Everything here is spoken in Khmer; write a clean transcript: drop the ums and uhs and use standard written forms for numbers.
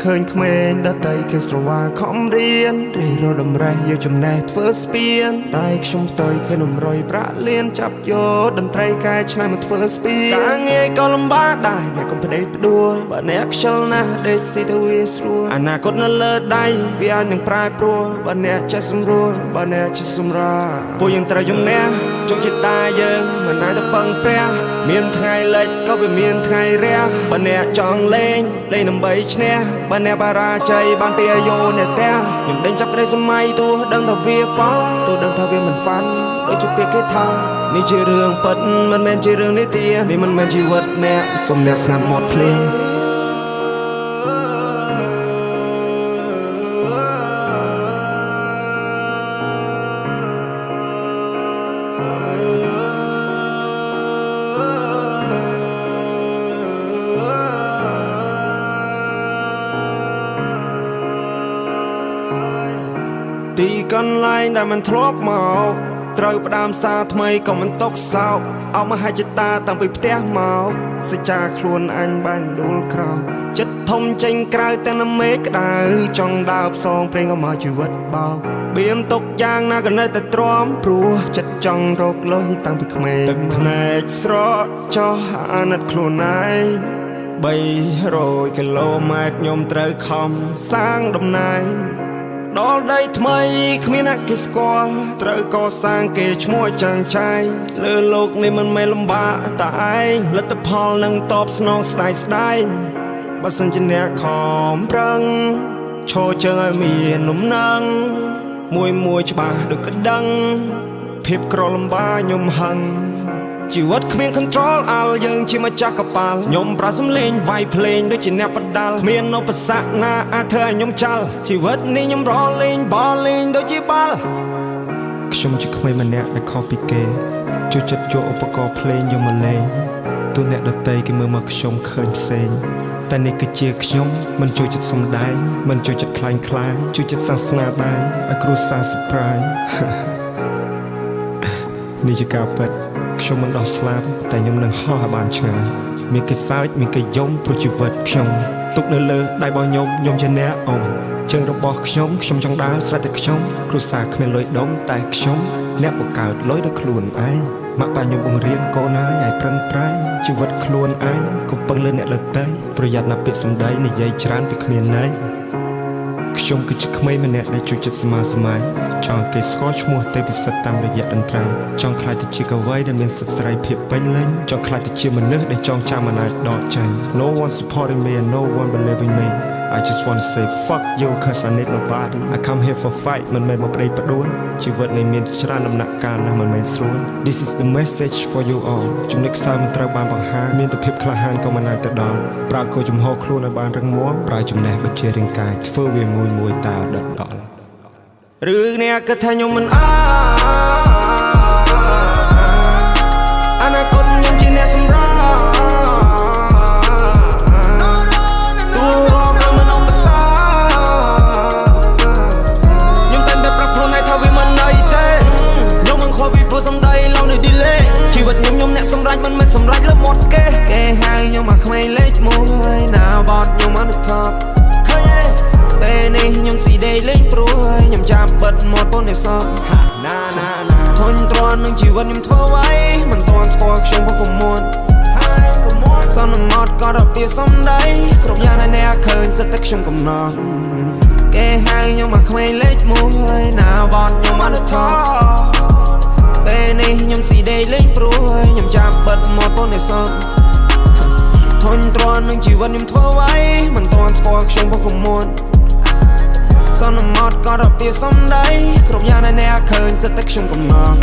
ឃើញក្មេងដតៃគេស្រវាខំរៀនរីរដំរេះយកចំណេះធ្វើស្ពានតែខ្ញុំផ្ទុយឃើញនំរយប្រាក់លៀនចាប់យកតន្ត្រីកែច្នៃមកធ្វើស្ពានការងារក៏លំបាកដែរអ្នកកុំផ្ដេកផ្ដួលបើអ្នកខ្ជិលណាស់ដេកស៊ីទៅវាស្រួលអនាគតនៅលើដៃវាអាចនឹងប្រែប្រួលបើអ្នកចេះសម្រួលបើអ្នកចេះសម្រាពួកយើងត្រូវជំនះជោគជតាយើងមិនអាចទៅពឹងព្រះមានថ្ងៃលិចក៏វាមានថ្ងៃរះបើអ្នកចង់លេងដើម្បីឈ្នះបើអ្នកបារាជ័យបានពីអាយុអ្នកផ្ទះខ្ញុំដេញចាប់ក្តីសម័យទោះដឹងថាវាហ្វទោះដឹងថាវាមិនហ្វាន់ដូចជាពាក្យគេថានេះជារឿងពិតមិនមែនជារឿងនិទាននេះមិនមែនជីវិតអ្នកសុំអ្នកស្ងាត់មាត់ភ្លេងទីកន្លែងដែលมันធ្លាប់មកត្រូវផ្ដើមសារថ្មីក៏មិនតកសោកអោបមហិច្ឆតាតាំងពីផ្ទះមកសច្ចាខ្លួនអញបាញ់ដួលក្រោកចិត្តធំចេញក្រៅទាំងនមេក្តៅចង់ដើរផ្សងព្រេងក៏មកជីវិតបោកបៀមទុកយ៉ាងណាក៏នៅតែទ្រាំព្រោះចិត្តចង់រកលុយតាំងពីក្មេងទឹកភ្នែកស្រកចោះអាណិតខ្លួនឯង300គីឡូម៉ែត្រខ្ញុំត្រូវខំសាងតំណែងដល់ដីថ្មីគ្មានអ្នកគេស្គាល់ត្រូវកសាងគេឈ្មោះចាំងចែងលើលោកនេះមិនមែនលំបាកតែឯងលទ្ធផលនឹងតបស្នងស្ដាយស្ដាយបើសិនជាអ្នកខំប្រឹងឈរជើងឲ្យមាននំណងមួយច្បាស់ដូចក្តឹងភាពក្រលំបាកខ្ញុំហឹងជីវិតគ្មាន control អាល់យើងជាម្ចាស់កប៉ាល់ខ្ញុំប្រើសំឡេងវាយភ្លេងដូចជាអ្នកបដាល់គ្មានឧបសគ្គណាអាចធ្វើឲ្យខ្ញុំចាល់ជីវិតនេះខ្ញុំរលេងបលលេងដូចជាបាល់ខ្ញុំជាក្មេងម្នាក់ដែលខុសពីគេជួយចិត្តយកឧបករណ៍ភ្លេងយកមកលេងទោះអ្នកដទៃគេមើលមកខ្ញុំឃើញផ្សេងតែនេះគឺជាខ្ញុំមិនជួយចិត្តសំដែងមិនជួយចិត្តខ្លាញ់ខ្លាយជួយចិត្តសាសនាដែរឲ្យគ្រួសារ surprise នេះជាការពិតខ្ញុំមិនដោះស្លាប់តែខ្ញុំនឹងហោះឲ្យបានឆ្ងាយមានគេសើចមានគេយំព្រោះជីវិតខ្ញុំទុកនៅលើដៃរបស់ខ្ញុំជាអ្នកអមជើងរបស់ខ្ញុំចង់ដើរស្រេចតែខ្ញុំគ្រួសារគ្មានលុយដុំតែខ្ញុំអ្នកបង្កើតលុយដោយខ្លួនឯងម៉ាក់ប៉ាខ្ញុំបង្រៀនកូនឲ្យប្រឹងប្រែងជីវិតខ្លួនឯងកុំពឹងលើអ្នកដទៃប្រយ័ត្នណាពាក្យសម្ដីនិយាយច្រើនវាគ្មានន័យខ្ញុំគឺជាក្មេងម្នាក់ដែលជួយចិត្តសមាសម័យចង់គេស្គាល់ឈ្មោះទេពពិសិដ្ឋតាមរយៈតន្ត្រីចង់ខ្លាចទៅជាកវីដែលមានសិទ្ធិសេរីភាពពេញលេញចង់ខ្លាចទៅជាមនុស្សដែលចងចាំមិនអាចដកចេញ No one supporting me and no one believing me I just want to say fuck you cause I need nobody I come here for fight មិនមែនមកប្តីផ្ដួលជីវិតនេះមានច្រើនដំណាក់កាលណាស់មិនមែនស្រួល This is the message for you all ចំណុចខ្សោយមិនត្រូវបានបង្ហាញមានតែភាពក្លាហានក៏មិនអាចទៅដល់ប្រើគោចំហខ្លួនឲ្យបានរឹងមាំប្រើចំណេះបញ្ជារាងកាយធ្វើវាមួយតើដិតដល់ឬអ្នកគិតថាខ្ញុំមិនអនាគតខ្ញុំជាអ្នកសម្រាប់ជីវិតខ្ញុំអ្នកសម្រេចមិនមែនសម្រេចលើមាត់គេហៅខ្ញុំមកក្មេងលេខ1ណាបត់ខ្ញុំអត់ថប់ឃើញទេពេលនេះខ្ញុំស៊ីដេកលេងព្រួយខ្ញុំចាប់បិទមាត់ពូននេះសោះណាធុញទ្រាន់នឹងជីវិតខ្ញុំធ្វើអ្វីមិនទាន់ស្គាល់ខ្ញុំពុកកមួនសន្មត់ក៏រពាសំដីគ្រប់យ៉ាងដែលអ្នកឃើញសិតតែខ្ញុំកំណត់គេហៅខ្ញុំមកក្មេងលេខ1ណាបត់ខ្ញុំអត់ថប់ពេលនេះខ្ញុំស៊ីដេកលេងព្រួយខ្ញុំចាប់បិទមាត់ពូននេះសោះធុញទ្រាន់នឹងជីវិតខ្ញុំធ្វើអ្វីមិនទាន់ស្គាល់ខ្ញុំពុកកមួនសន្មត់ក៏រពាសំដីគ្រប់យ៉ាងដែលអ្នកឃើញសិតតែខ្ញុំកំណត់